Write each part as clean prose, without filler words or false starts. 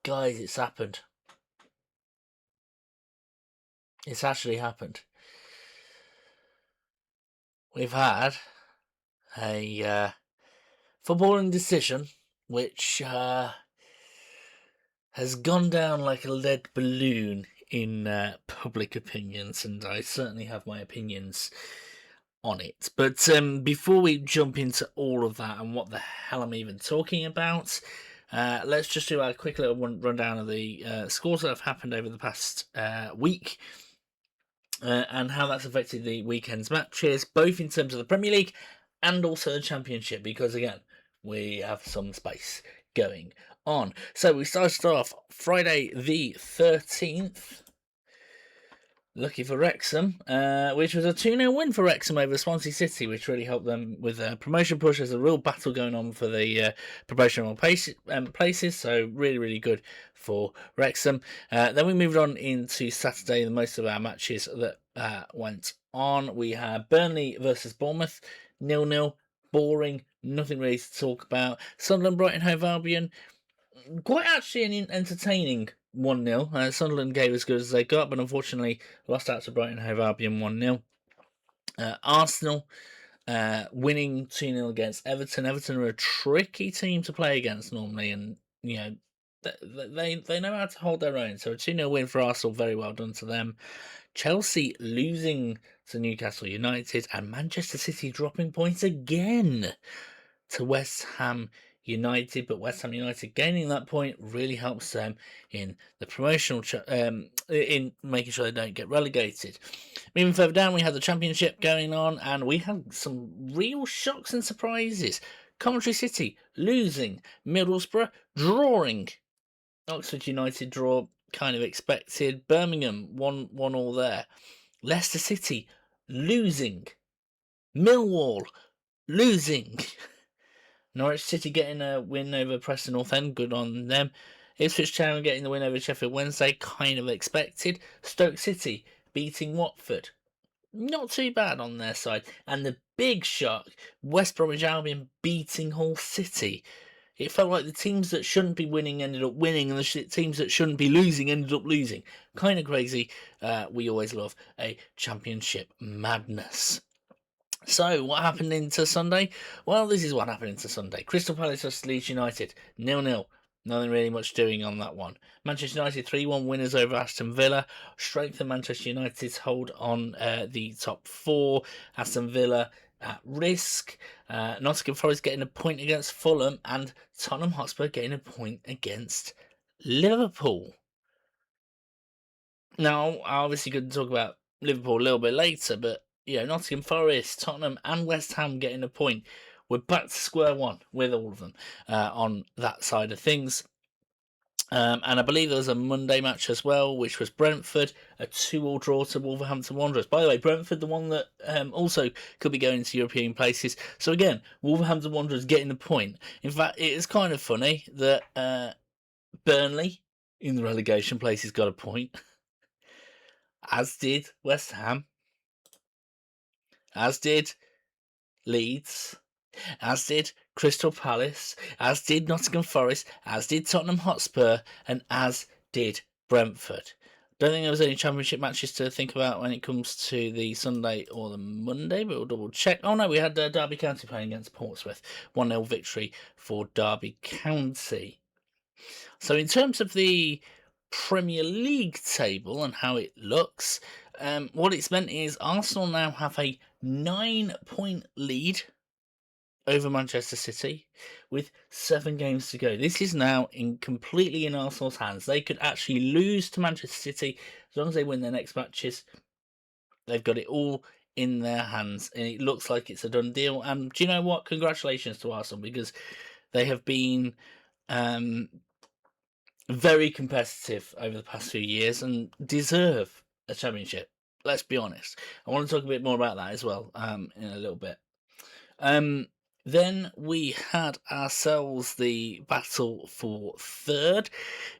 Guys, it's happened. It's actually happened. We've had a footballing decision which has gone down like a lead balloon in public opinions, and I certainly have my opinions on it. But before we jump into all of that and what the hell I'm even talking about, let's just do a quick little rundown of the scores that have happened over the past week. And how that's affected the weekend's matches, both in terms of the Premier League and also the Championship, because again, we have some space going on. So we started off Friday the 13th. Lucky for Wrexham, which was a 2-0 win for Wrexham over Swansea City, which really helped them with a promotion push. There's a real battle going on for the promotional places, so really, really good for Wrexham. Then we moved on into Saturday, the most of our matches that went on. We had Burnley versus Bournemouth, 0-0, boring, nothing really to talk about. Sunderland, Brighton, Hove Albion, quite actually an entertaining 1-0. Sunderland gave as good as they got, but unfortunately lost out to Brighton Hove Albion 1-0. Arsenal winning 2-0 against Everton. Everton are a tricky team to play against normally, and you know they know how to hold their own. So a 2-0 win for Arsenal, very well done to them. Chelsea losing to Newcastle United, and Manchester City dropping points again to West Ham United, but West Ham United gaining that point really helps them in the promotional in making sure they don't get relegated. Moving further down, we had the Championship going on, and we had some real shocks and surprises. Coventry City losing, Middlesbrough drawing, Oxford United draw kind of expected, Birmingham 1-1 there, Leicester City losing, Millwall losing. Norwich City getting a win over Preston North End, good on them. Ipswich Town getting the win over Sheffield Wednesday, kind of expected. Stoke City beating Watford, not too bad on their side. And the big shock, West Bromwich Albion beating Hull City. It felt like the teams that shouldn't be winning ended up winning, and the teams that shouldn't be losing ended up losing. Kind of crazy. We always love a championship madness. So, what happened into Sunday? Well, this is what happened into Sunday. Crystal Palace vs Leeds United, 0-0. Nothing really much doing on that one. Manchester United 3-1 winners over Aston Villa. Strengthen Manchester United's hold on the top four. Aston Villa at risk. Nottingham Forest getting a point against Fulham, and Tottenham Hotspur getting a point against Liverpool. Now, I obviously could talk about Liverpool a little bit later, but Nottingham Forest, Tottenham, and West Ham getting a point. We're back to square one with all of them on that side of things. And I believe there was a Monday match as well, which was Brentford, a 2-2 draw to Wolverhampton Wanderers. By the way, Brentford, the one that also could be going to European places. So again, Wolverhampton Wanderers getting the point. In fact, it is kind of funny that Burnley in the relegation places got a point, as did West Ham, as did Leeds, as did Crystal Palace, as did Nottingham Forest, as did Tottenham Hotspur, and as did Brentford. Don't think there was any championship matches to think about when it comes to the Sunday or the Monday, but we'll double check. Oh no, we had Derby County playing against Portsmouth. 1-0 victory for Derby County. So in terms of the Premier League table and how it looks, what it's meant is Arsenal now have a 9-point lead over Manchester City with 7 games to go. This is now completely in Arsenal's hands. They could actually lose to Manchester City as long as they win their next matches. They've got it all in their hands, and it looks like it's a done deal. And do you know what? Congratulations to Arsenal, because they have been very competitive over the past few years and deserve a championship. Let's be honest. I want to talk a bit more about that as well in a little bit. Then we had ourselves the battle for third,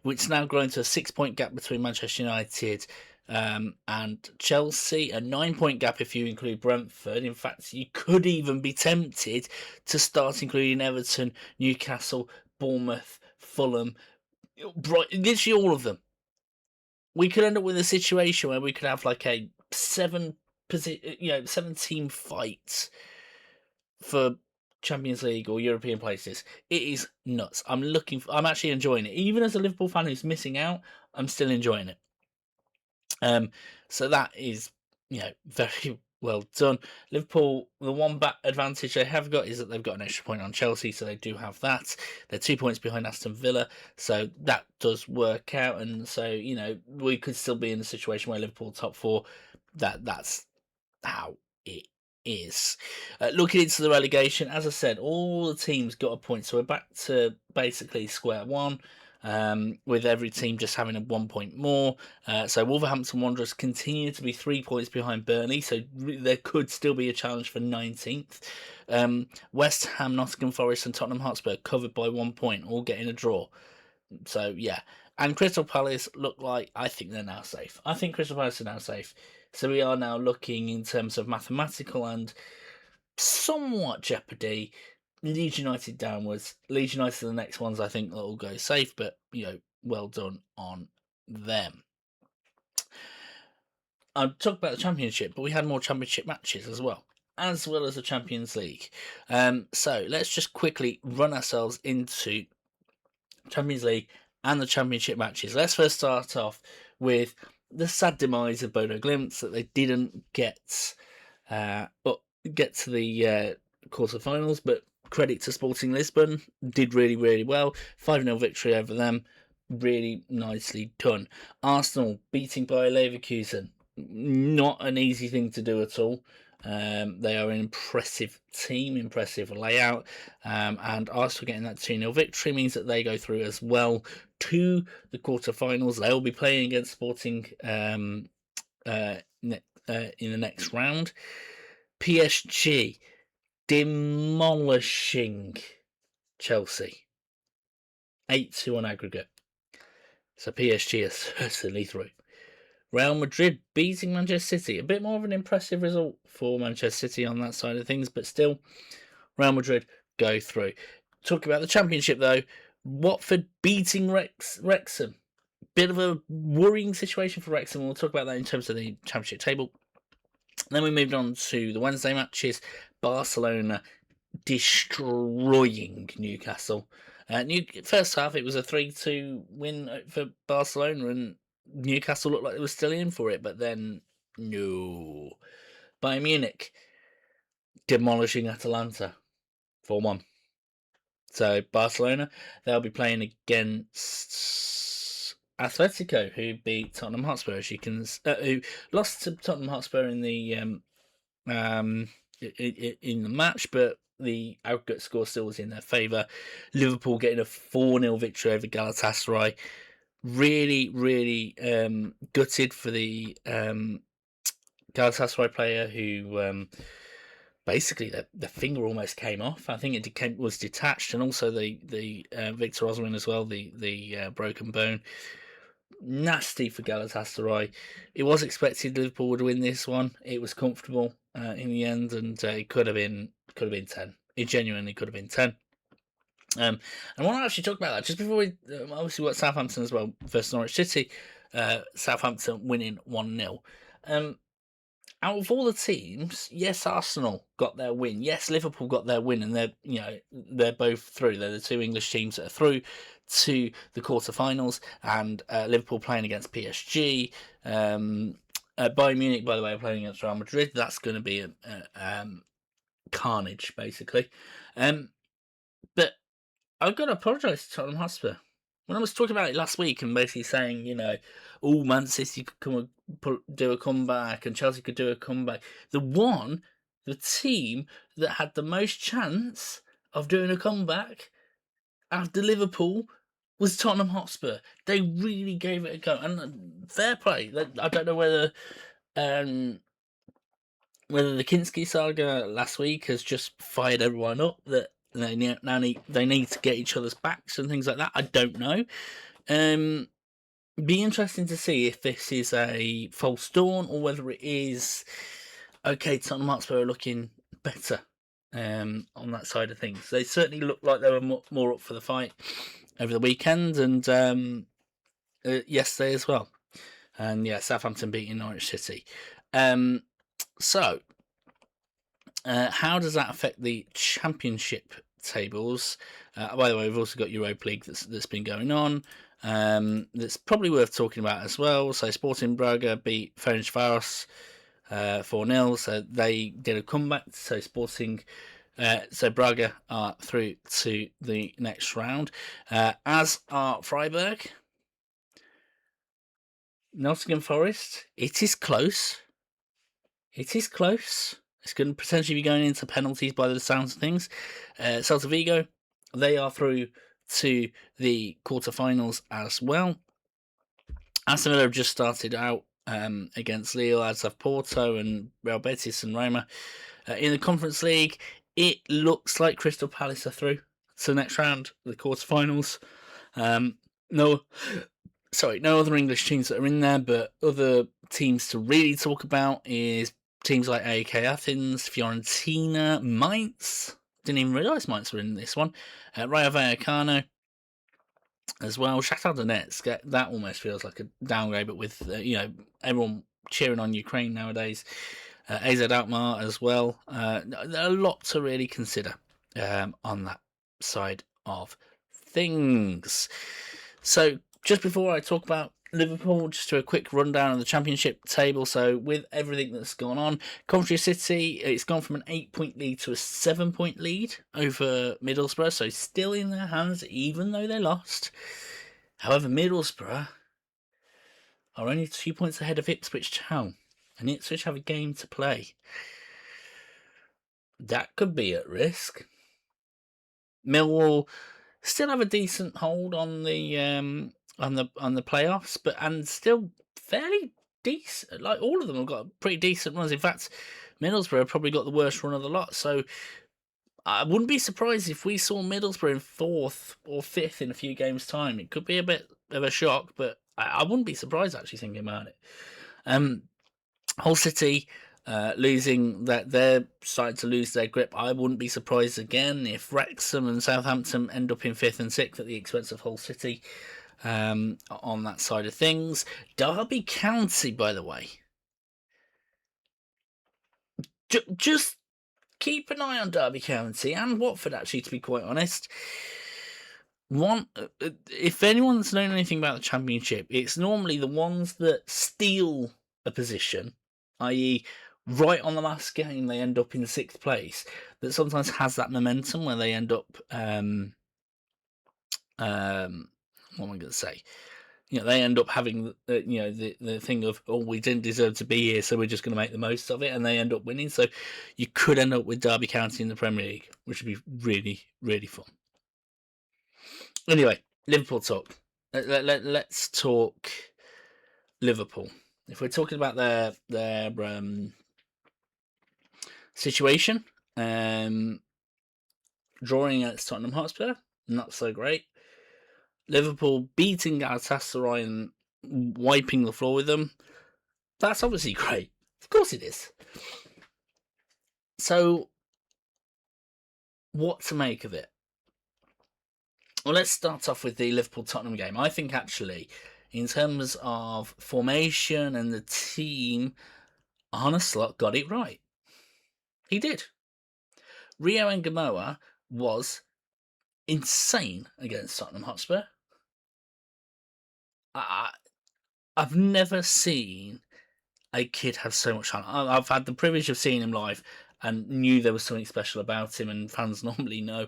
which now grown to a 6-point gap between Manchester United and Chelsea, a 9-point gap if you include Brentford. In fact, you could even be tempted to start including Everton, Newcastle, Bournemouth, Fulham, literally all of them. We could end up with a situation where we could have like a 7-team fight for Champions League or European places. It is nuts. I'm actually enjoying it. Even as a Liverpool fan who's missing out, I'm still enjoying it. So that is, very well done. Liverpool, the one advantage they have got is that they've got an extra point on Chelsea, so they do have that. They're 2 points behind Aston Villa, so that does work out. And so, we could still be in a situation where Liverpool top four. That's how it is. Looking into the relegation, as I said, all the teams got a point, so we're back to basically square one. With every team just having a 1 point more. So Wolverhampton Wanderers continue to be 3 points behind Burnley, so there could still be a challenge for 19th. West Ham, Nottingham Forest and Tottenham Hotspur covered by 1 point, all getting a draw. So, yeah. And Crystal Palace I think they're now safe. I think Crystal Palace are now safe. So we are now looking in terms of mathematical and somewhat jeopardy. Leeds United downwards. Leeds United are the next ones I think that will go safe, but, well done on them. I've talked about the Championship, but we had more Championship matches as well as the Champions League. So let's just quickly run ourselves into Champions League and the Championship matches. Let's first start off with the sad demise of Bodo Glimt, that they didn't get to the quarterfinals, but credit to Sporting Lisbon, did really, really well. 5-0 victory over them, really nicely done. Arsenal beating Bayer Leverkusen, not an easy thing to do at all. They are an impressive team, impressive layout, and Arsenal getting that 2-0 victory means that they go through as well to the quarterfinals. They'll be playing against Sporting in the next round. PSG demolishing Chelsea, 8-2 on aggregate. So PSG is certainly through. Real Madrid beating Manchester City. A bit more of an impressive result for Manchester City on that side of things, but still, Real Madrid go through. Talk about the Championship, though. Watford beating Wrexham. Bit of a worrying situation for Wrexham. We'll talk about that in terms of the Championship table. Then we moved on to the Wednesday matches. Barcelona destroying Newcastle. First half, it was a 3-2 win for Barcelona, and Newcastle looked like they were still in for it, but then no. Bayern Munich demolishing Atalanta 4-1. So Barcelona, they'll be playing against Atletico, who beat Tottenham Hotspur. Who lost to Tottenham Hotspur in the match, but the aggregate score still was in their favour. Liverpool getting a 4-0 victory over Galatasaray. Really, really gutted for the Galatasaray player who basically the finger almost came off. I think it was detached, and also the Victor Osimhen as well, the broken bone. Nasty for Galatasaray. It was expected Liverpool would win this one. It was comfortable in the end, and it could have been 10. It genuinely could have been 10. And I want to actually talk about that just before we obviously got Southampton as well versus Norwich City. Southampton winning 1-0. Out of all the teams, yes, Arsenal got their win. Yes, Liverpool got their win, and they're both through. They're the two English teams that are through to the quarterfinals, and Liverpool playing against PSG. Bayern Munich, by the way, are playing against Real Madrid. That's going to be a carnage, basically. But I've got to apologise to Tottenham Hotspur. When I was talking about it last week and basically saying, Man City could do a comeback and Chelsea could do a comeback, the team that had the most chance of doing a comeback after Liverpool was Tottenham Hotspur. They really gave it a go, and fair play. I don't know whether the Kinski saga last week has just fired everyone up, that they need to get each other's backs and things like that. I don't know. Be interesting to see if this is a false dawn or whether it is okay. Tottenham Hotspur are looking better on that side of things. They certainly look like they were more up for the fight. over the weekend and yesterday as well. And yeah, Southampton beating Norwich City. So, how does that affect the Championship tables? By the way, we've also got Europa League that's been going on. That's probably worth talking about as well. So, Sporting Braga beat Ferencváros 4-0. So they did a comeback. So so Braga are through to the next round, as are Freiburg. Nottingham Forest. It is close. It's going to potentially be going into penalties by the sounds of things. Celta Vigo, they are through to the quarterfinals as well. Aston Villa have just started out against Lille, as have Porto and Real Betis and Roma. In the Conference League, it looks like Crystal Palace are through to the next round, the quarterfinals. No other English teams that are in there, but other teams to really talk about is teams like AEK Athens, Fiorentina, Mainz. Didn't even realise Mainz were in this one. Rayo Vallecano as well. Shakhtar Donetsk, that almost feels like a downgrade, but with everyone cheering on Ukraine nowadays. AZ Alkmaar as well. A lot to really consider on that side of things. So just before I talk about Liverpool, just do a quick rundown of the Championship table. So with everything that's gone on, Coventry City, it's gone from an 8-point lead to a 7-point lead over Middlesbrough, so still in their hands even though they lost. However, Middlesbrough are only 2 points ahead of Ipswich Town, and Ipswich have a game to play. That could be at risk. Millwall still have a decent hold on the playoffs, and still fairly decent. Like, all of them have got pretty decent runs. In fact, Middlesbrough have probably got the worst run of the lot. So I wouldn't be surprised if we saw Middlesbrough in 4th or 5th in a few games' time. It could be a bit of a shock, but I wouldn't be surprised actually thinking about it. Hull City losing they're starting to lose their grip. I wouldn't be surprised again if Wrexham and Southampton end up in 5th and 6th at the expense of Hull City on that side of things. Derby County, by the way, just keep an eye on Derby County and Watford, actually, to be quite honest. If anyone's known anything about the Championship, it's normally the ones that steal a position, i.e. right on the last game they end up in 6th place, that sometimes has that momentum where they end up what am I going to say? They end up having the thing of, oh, we didn't deserve to be here, so we're just going to make the most of it, and they end up winning. So you could end up with Derby County in the Premier League, which would be really, really fun. Anyway, Liverpool talk. Let's talk Liverpool. If we're talking about their situation, drawing against Tottenham Hotspur, not so great. Liverpool beating Galatasaray and wiping the floor with them, that's obviously great. Of course it is. So, what to make of it? Well, let's start off with the Liverpool-Tottenham game. I think, actually, in terms of formation and the team, Arne Slot got it right. He did. Rio Ngamoa was insane against Tottenham Hotspur. I've never seen a kid have so much talent. I've had the privilege of seeing him live and knew there was something special about him, and fans normally know.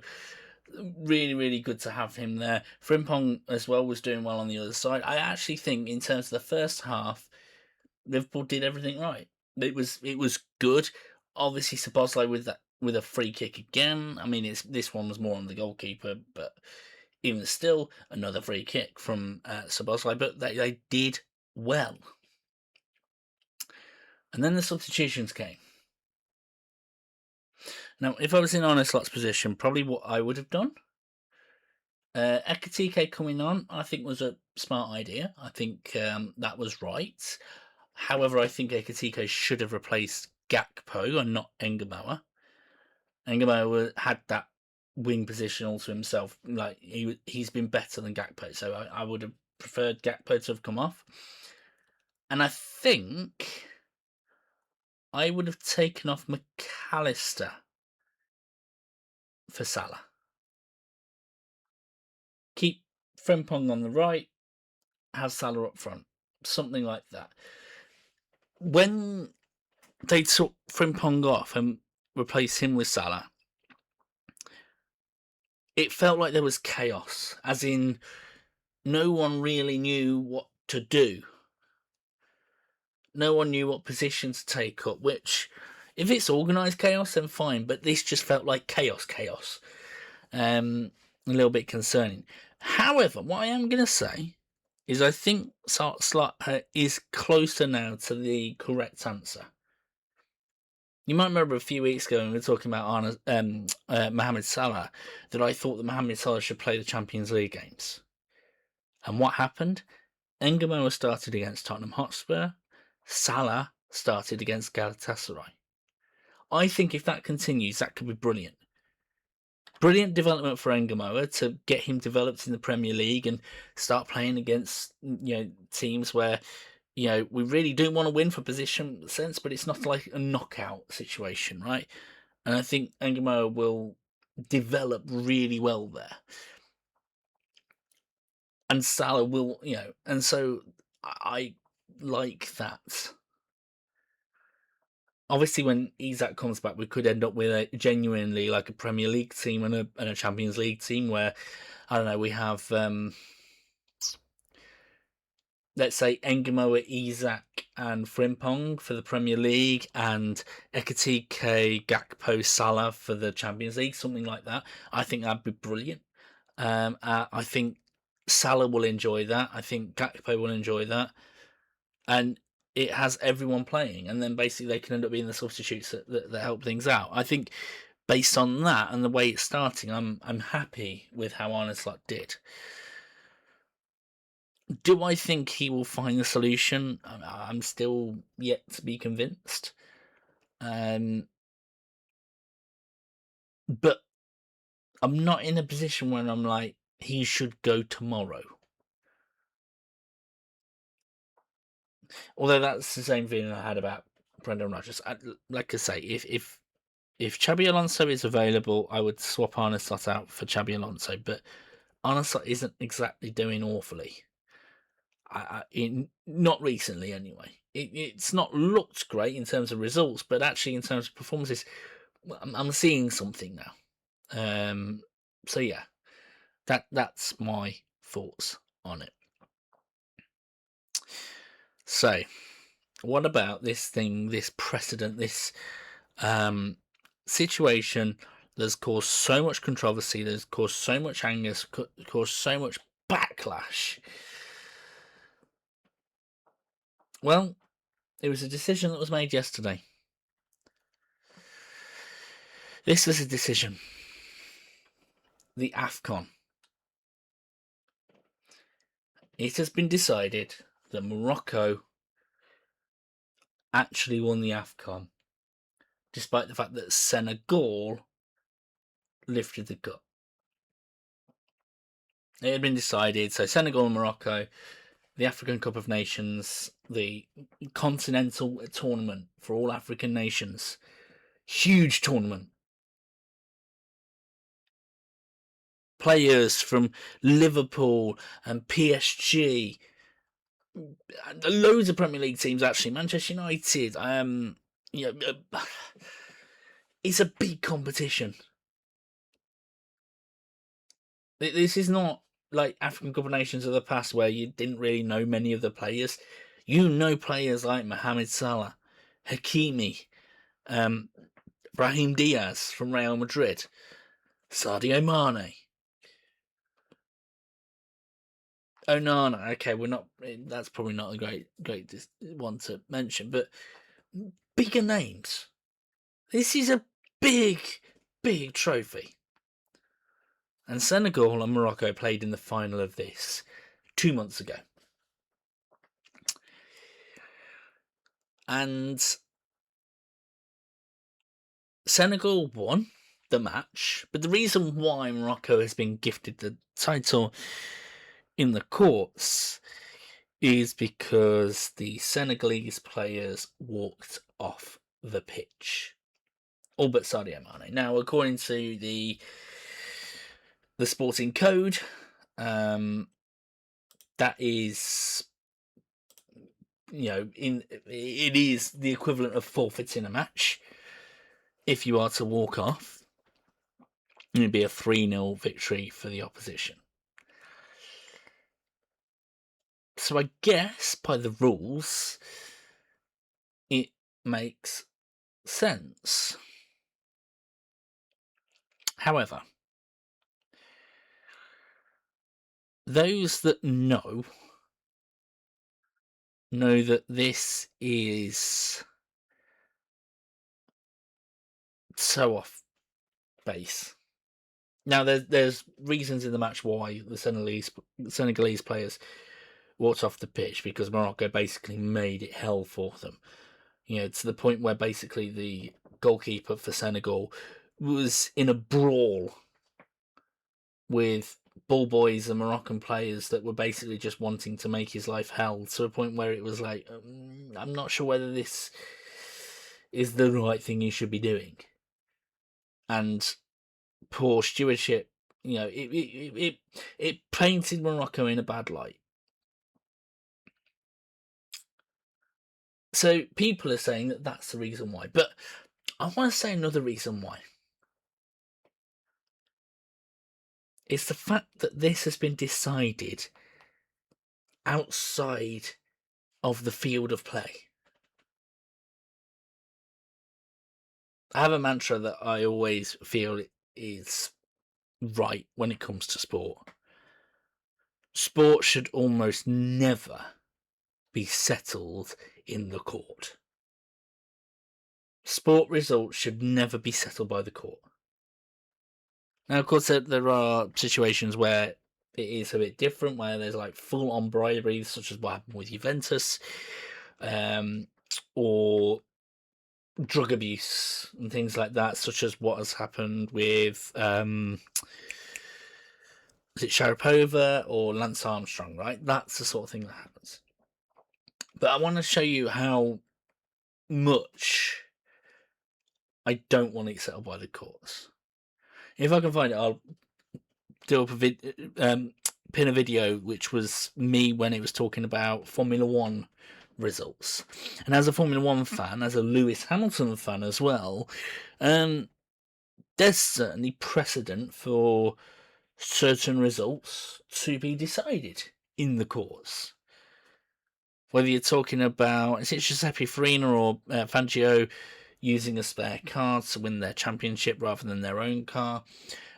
Really, really good to have him there. Frimpong as well was doing well on the other side. I actually think in terms of the first half, Liverpool did everything right. It was good. Obviously, Szoboszlai with a free kick again. I mean, this one was more on the goalkeeper, but even still, another free kick from Szoboszlai. But they did well. And then the substitutions came. Now, if I was in Arne Slot's position, probably what I would have done. Ekitike coming on, I think, was a smart idea. I think that was right. However, I think Ekitike should have replaced Gakpo and not Ngamoa. Ngamoa had that wing position all to himself. Like he's been better than Gakpo, so I would have preferred Gakpo to have come off. And I think I would have taken off McAllister for Salah. Keep Frimpong on the right, have Salah up front, something like that. When they took Frimpong off and replaced him with Salah, it felt like there was chaos, as in no one really knew what to do. No one knew what position to take up, which, if it's organised chaos, then fine, but this just felt like chaos. A little bit concerning. However, what I am going to say is I think Salah is closer now to the correct answer. You might remember a few weeks ago when we were talking about Mohamed Salah, that I thought that Mohamed Salah should play the Champions League games. And what happened? N'Gomora started against Tottenham Hotspur. Salah started against Galatasaray. I think if that continues, that could be brilliant. Brilliant development for N'Gomora to get him developed in the Premier League and start playing against teams where we really do want to win for position sense, but it's not like a knockout situation, right? And I think N'Gomora will develop really well there. And Salah will, and so I like that. Obviously, when Isak comes back, we could end up with a genuinely like a Premier League team and a Champions League team where, I don't know, we have, let's say, N'Gomora, Isak and Frimpong for the Premier League and Ekitike, Gakpo, Salah for the Champions League, something like that. I think that'd be brilliant. I think Salah will enjoy that. I think Gakpo will enjoy that. And it has everyone playing, and then basically they can end up being the substitutes that help things out. I think based on that and the way it's starting, I'm happy with how Arne Slot did. Do I think he will find the solution? I'm still yet to be convinced. But I'm not in a position where I'm like, he should go tomorrow. Although that's the same feeling I had about Brendan Rodgers. Like I say, if Xabi Alonso is available, I would swap Arne Slot out for Xabi Alonso. But Arne Slot isn't exactly doing awfully. Not recently, anyway. It's not looked great in terms of results, but actually in terms of performances, I'm seeing something now. So yeah, that's my thoughts on it. So, what about this thing, this precedent, this situation that's caused so much controversy, that's caused so much anger, caused so much backlash? Well, it was a decision that was made yesterday. This was a decision. The Afcon. It has been decided that Morocco actually won the Afcon, despite the fact that Senegal lifted the cup. It had been decided, so Senegal and Morocco, the African Cup of Nations, the continental tournament for all African nations, huge tournament. Players from Liverpool and PSG, loads of Premier League teams actually, Manchester United. It's a big competition. This is not like African Cup of Nations of the past where you didn't really know many of the players. You know players like Mohamed Salah, Hakimi, Brahim Diaz from Real Madrid, Sadio Mane, Onana. Okay, that's probably not a great one to mention, but bigger names. This is a big trophy. And Senegal and Morocco played in the final of this 2 months ago. And Senegal won. the match, but the reason why Morocco has been gifted the title in the courts is because the Senegalese players walked off the pitch, all but Sadio Mane. Now, according to the sporting code, that is, it is the equivalent of forfeiting a match. If you are to walk off, it'd be a 3-0 victory for the opposition. So I guess by the rules, it makes sense. However, those that know that this is so off base. Now, there's reasons in the match why the Senegalese players walked off the pitch, because Morocco basically made it hell for them. To the point where basically the goalkeeper for Senegal was in a brawl with ball boys and Moroccan players that were basically just wanting to make his life hell, to a point where it was like, I'm not sure whether this is the right thing you should be doing. And poor stewardship, it painted Morocco in a bad light. So people are saying that that's the reason why. But I want to say another reason why. It's the fact that this has been decided outside of the field of play. I have a mantra that I always feel is right when it comes to sport. Sport should almost never be settled in the court. Sport results should never be settled by the court. Now, of course, there are situations where it is a bit different, where there's like full-on bribery, such as what happened with Juventus, or drug abuse and things like that, such as what has happened with is it Sharapova or Lance Armstrong, right? That's the sort of thing that happens. But I want to show you how much I don't want it settled by the courts. If I can find it, I'll do up pin a video which was me when it was talking about Formula One results. And as a Formula One fan, as a Lewis Hamilton fan as well, there's certainly precedent for certain results to be decided in the courts. Whether you're talking about, is it Giuseppe Farina or Fangio using a spare car to win their championship rather than their own car,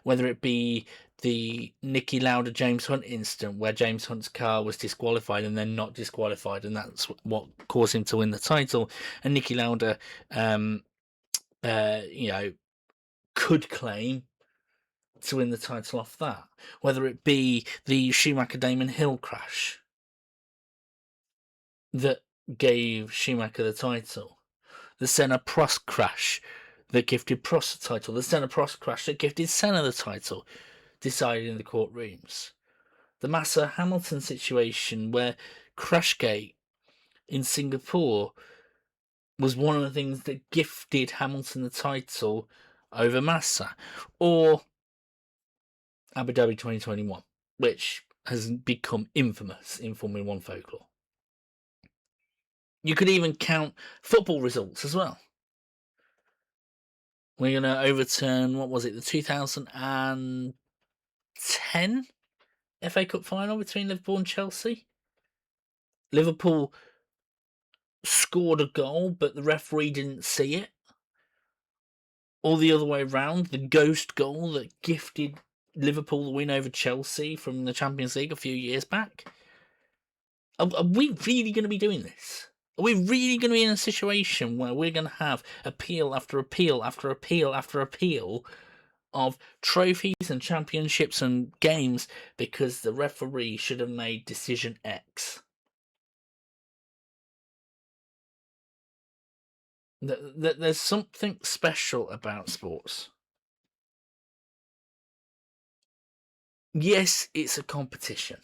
whether it be the Niki Lauda James Hunt incident where James Hunt's car was disqualified and then not disqualified, and that's what caused him to win the title, and Niki Lauda could claim to win the title off that, whether it be the Schumacher Damon Hill crash that gave Schumacher the title, the Senna Prost crash that gifted Prost the title, the Senna Prost crash that gifted Senna the title, decided in the courtrooms, the Massa Hamilton situation where Crashgate in Singapore was one of the things that gifted Hamilton the title over Massa, or Abu Dhabi 2021, which has become infamous in Formula One folklore. You could even count football results as well. We're going to overturn, what was it, the 2010 FA Cup final between Liverpool and Chelsea? Liverpool scored a goal, but the referee didn't see it. Or the other way around, the ghost goal that gifted Liverpool the win over Chelsea from the Champions League a few years back. Are we really going to be doing this? Are we really going to be in a situation where we're going to have appeal after appeal after appeal after appeal of trophies and championships and games because the referee should have made decision X? There's something special about sports. yes, it's a competition.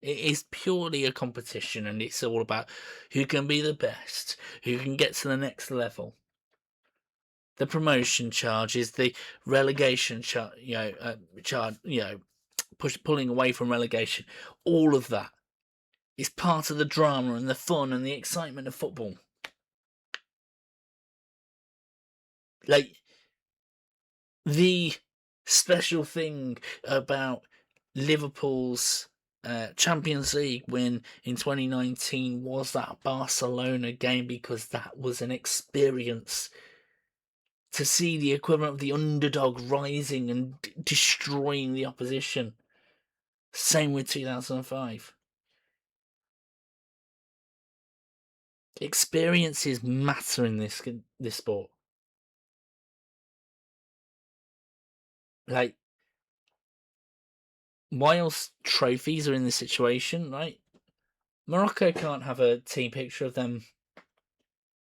It is purely a competition, and it's all about who can be the best, who can get to the next level. The promotion charges, the relegation charge, pulling away from relegation, all of that is part of the drama and the fun and the excitement of football. Like, the special thing about Liverpool's Champions League win in 2019 was that Barcelona game, because that was an experience to see the equivalent of the underdog rising and destroying the opposition. Same with 2005. Experiences matter in this sport. Like, whilst trophies are in this situation, right? Morocco can't have a team picture of them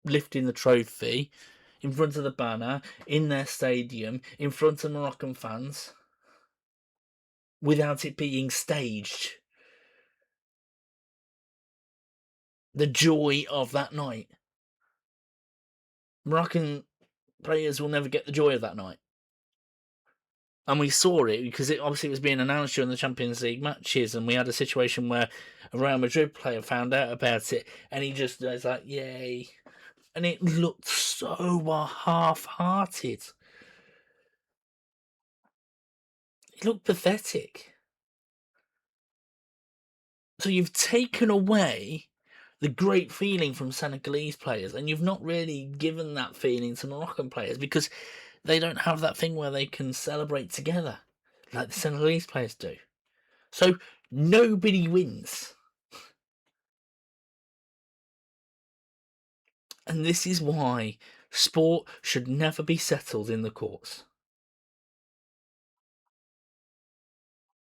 lifting the trophy in front of the banner in their stadium in front of Moroccan fans without it being staged. The joy of that night. Moroccan players will never get the joy of that night. And we saw it because it obviously was being announced during the Champions League matches, and we had a situation where a Real Madrid player found out about it, and he just was like, yay. And it looked so half-hearted. It looked pathetic. So you've taken away the great feeling from Senegalese players, and you've not really given that feeling to Moroccan players, because they don't have that thing where they can celebrate together like the Senegalese players do. So nobody wins. And this is why sport should never be settled in the courts.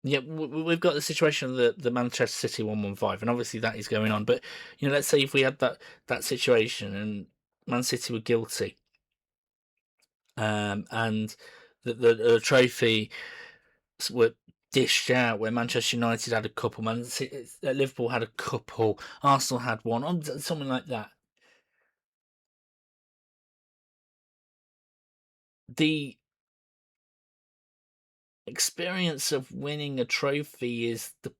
Yeah, we've got the situation of the Manchester City 115, and obviously that is going on. But let's say if we had that situation and Man City were guilty, and the trophy were dished out, where Manchester United had a couple, Liverpool had a couple, Arsenal had one, something like that. The experience of winning a trophy is the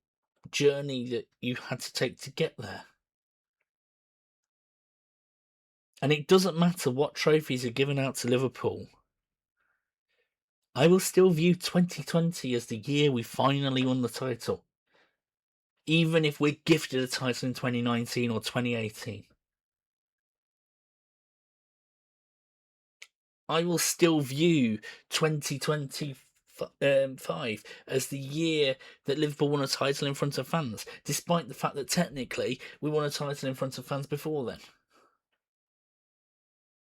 journey that you had to take to get there. And it doesn't matter what trophies are given out to Liverpool. I will still view 2020 as the year we finally won the title. Even if we're gifted a title in 2019 or 2018. I will still view 2025 as the year that Liverpool won a title in front of fans, despite the fact that technically we won a title in front of fans before then.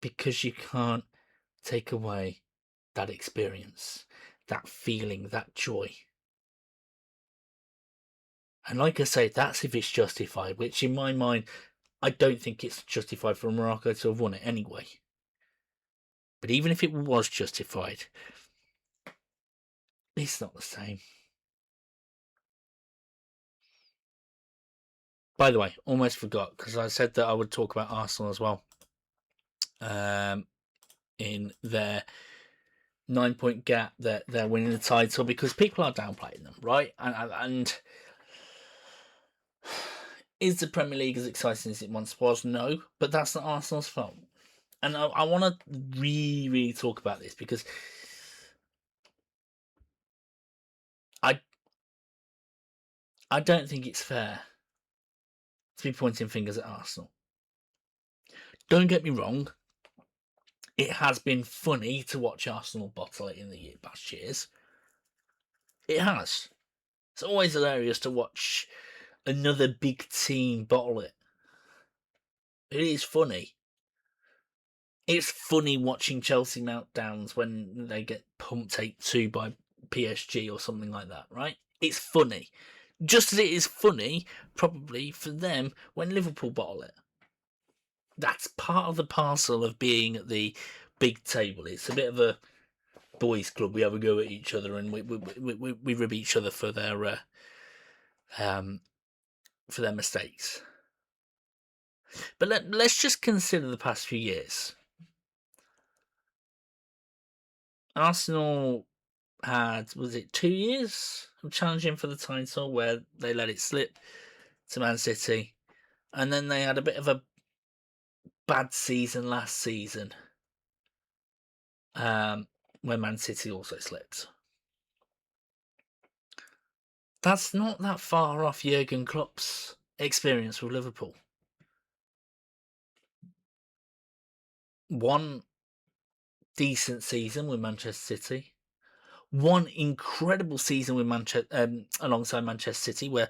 Because you can't take away that experience, that feeling, that joy. And like I say, that's if it's justified, which in my mind, I don't think it's justified for Morocco to have won it anyway. But even if it was justified, it's not the same. By the way, almost forgot, because I said that I would talk about Arsenal as well. In their 9-point gap, that they're winning the title, because people are downplaying them, right? And is the Premier League as exciting as it once was? No, but that's not Arsenal's fault. And I want to really talk about this, because I don't think it's fair to be pointing fingers at Arsenal. Don't get me wrong, it has been funny to watch Arsenal bottle it in the past years. It has. It's always hilarious to watch another big team bottle it. It is funny. It's funny watching Chelsea meltdowns when they get pumped 8-2 by PSG or something like that, right? It's funny. Just as it is funny, probably, for them when Liverpool bottle it. That's part of the parcel of being at the big table. It's a bit of a boys' club. We have a go at each other, and we rib each other for their mistakes. But let's just consider the past few years. Arsenal had, was it 2 years of challenging for the title where they let it slip to Man City, and then they had a bit of a bad season last season when Man City also slipped. That's not that far off Jurgen Klopp's experience with Liverpool. One decent season with Manchester City, one incredible season with alongside Manchester City, where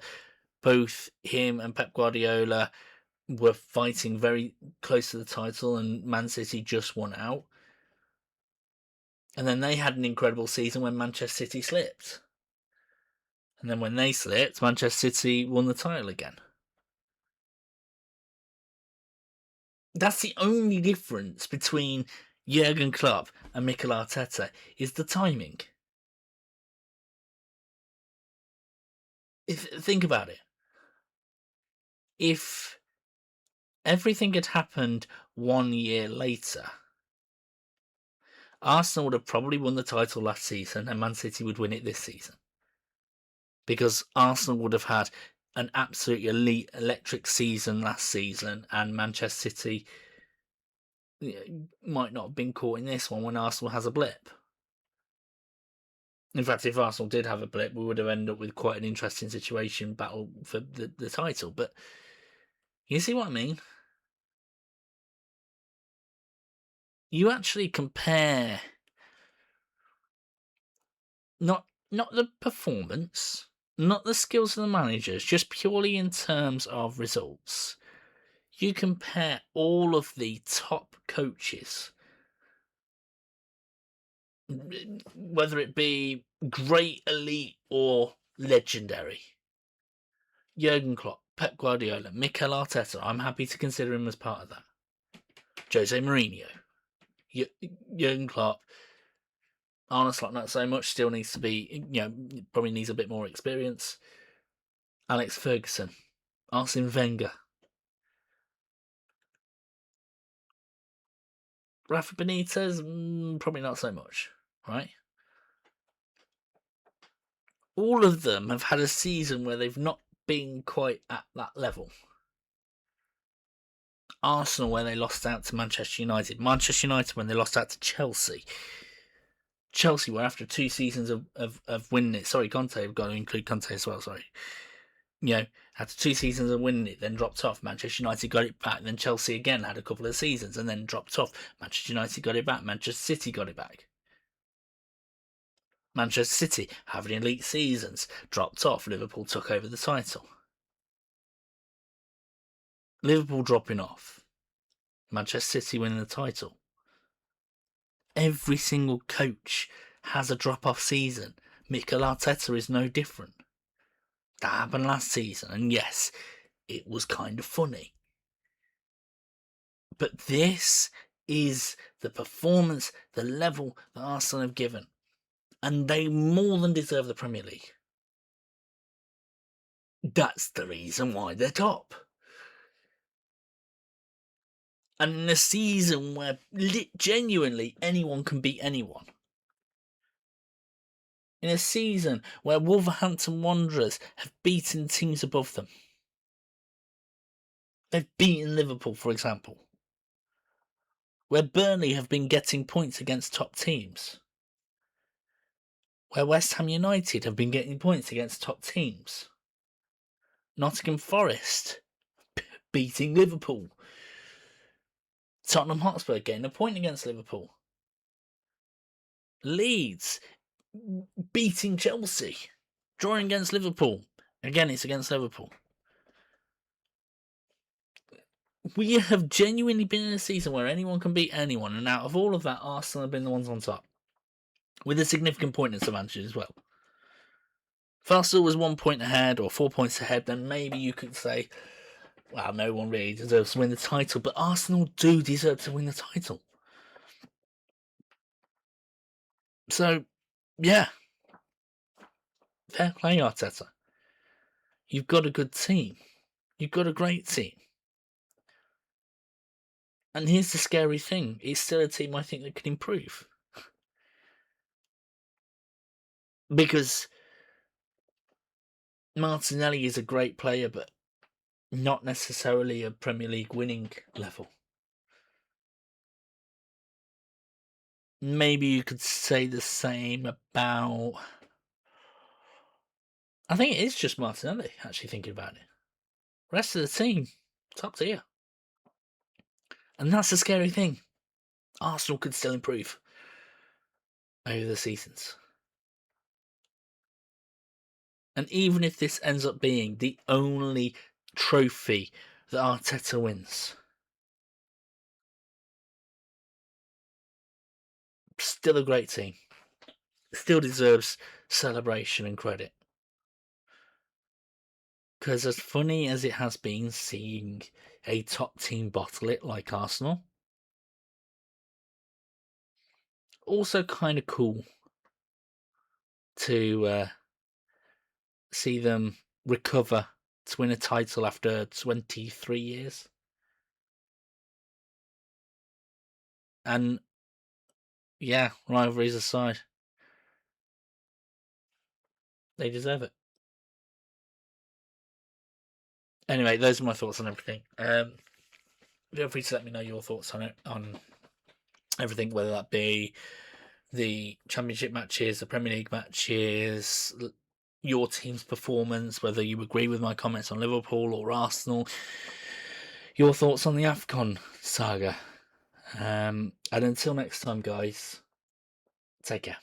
both him and Pep Guardiola were fighting very close to the title, and Man City just won out. And then they had an incredible season when Manchester City slipped. And then when they slipped, Manchester City won the title again. That's the only difference between Jurgen Klopp and Mikel Arteta, is the timing. Think about it. If everything had happened 1 year later, Arsenal would have probably won the title last season and Man City would win it this season. Because Arsenal would have had an absolutely elite electric season last season, and Manchester City might not have been caught in this one when Arsenal has a blip. In fact, if Arsenal did have a blip, we would have ended up with quite an interesting situation battle for the title. But you see what I mean? You actually compare not the performance, not the skills of the managers, just purely in terms of results. You compare all of the top coaches, whether it be great, elite, or legendary. Jurgen Klopp, Pep Guardiola, Mikel Arteta, I'm happy to consider him as part of that. Jose Mourinho, Jurgen Klopp, Arne Slot, not so much, still needs to be, probably needs a bit more experience. Alex Ferguson, Arsene Wenger, Rafa Benitez, probably not so much, right? All of them have had a season where they've not been quite at that level. Arsenal, where they lost out to Manchester United. Manchester United, when they lost out to Chelsea. Chelsea, where after 2 seasons of winning it, sorry, Conte, I've got to include Conte as well, sorry. After 2 seasons of winning it, then dropped off. Manchester United got it back. Then Chelsea again had a couple of seasons and then dropped off. Manchester United got it back. Manchester City got it back. Manchester City having elite seasons, dropped off. Liverpool took over the title. Liverpool dropping off. Manchester City winning the title. Every single coach has a drop-off season. Mikel Arteta is no different. That happened last season, and yes, it was kind of funny. But this is the performance, the level that Arsenal have given, and they more than deserve the Premier League. That's the reason why they're top. And in a season where genuinely anyone can beat anyone, in a season where Wolverhampton Wanderers have beaten teams above them, they've beaten Liverpool, for example, where Burnley have been getting points against top teams, where West Ham United have been getting points against top teams, Nottingham Forest beating Liverpool, Tottenham Hotspur getting a point against Liverpool, Leeds beating Chelsea, drawing against Liverpool. Again, it's against Liverpool. We have genuinely been in a season where anyone can beat anyone, and out of all of that, Arsenal have been the ones on top, with a significant point advantage as well. If Arsenal was 1 point ahead or 4 points ahead, then maybe you could say, well, no one really deserves to win the title, but Arsenal do deserve to win the title. So, yeah, fair play, Arteta. You've got a good team. You've got a great team. And here's the scary thing. It's still a team I think that can improve. Because Martinelli is a great player, but not necessarily a Premier League winning level. Maybe you could say the same about... I think it is just Martinelli, actually thinking about it. Rest of the team, top tier. And that's the scary thing. Arsenal could still improve over the seasons. And even if this ends up being the only trophy that Arteta wins, still a great team. Still deserves celebration and credit. Because as funny as it has been seeing a top team bottle it like Arsenal, also kind of cool to see them recover to win a title after 23 years. And yeah, rivalries aside, they deserve it. Anyway, those are my thoughts on everything. Feel free to let me know your thoughts on it, on everything, whether that be the Championship matches, the Premier League matches, your team's performance, whether you agree with my comments on Liverpool or Arsenal, your thoughts on the Afcon saga. And until next time, guys, take care.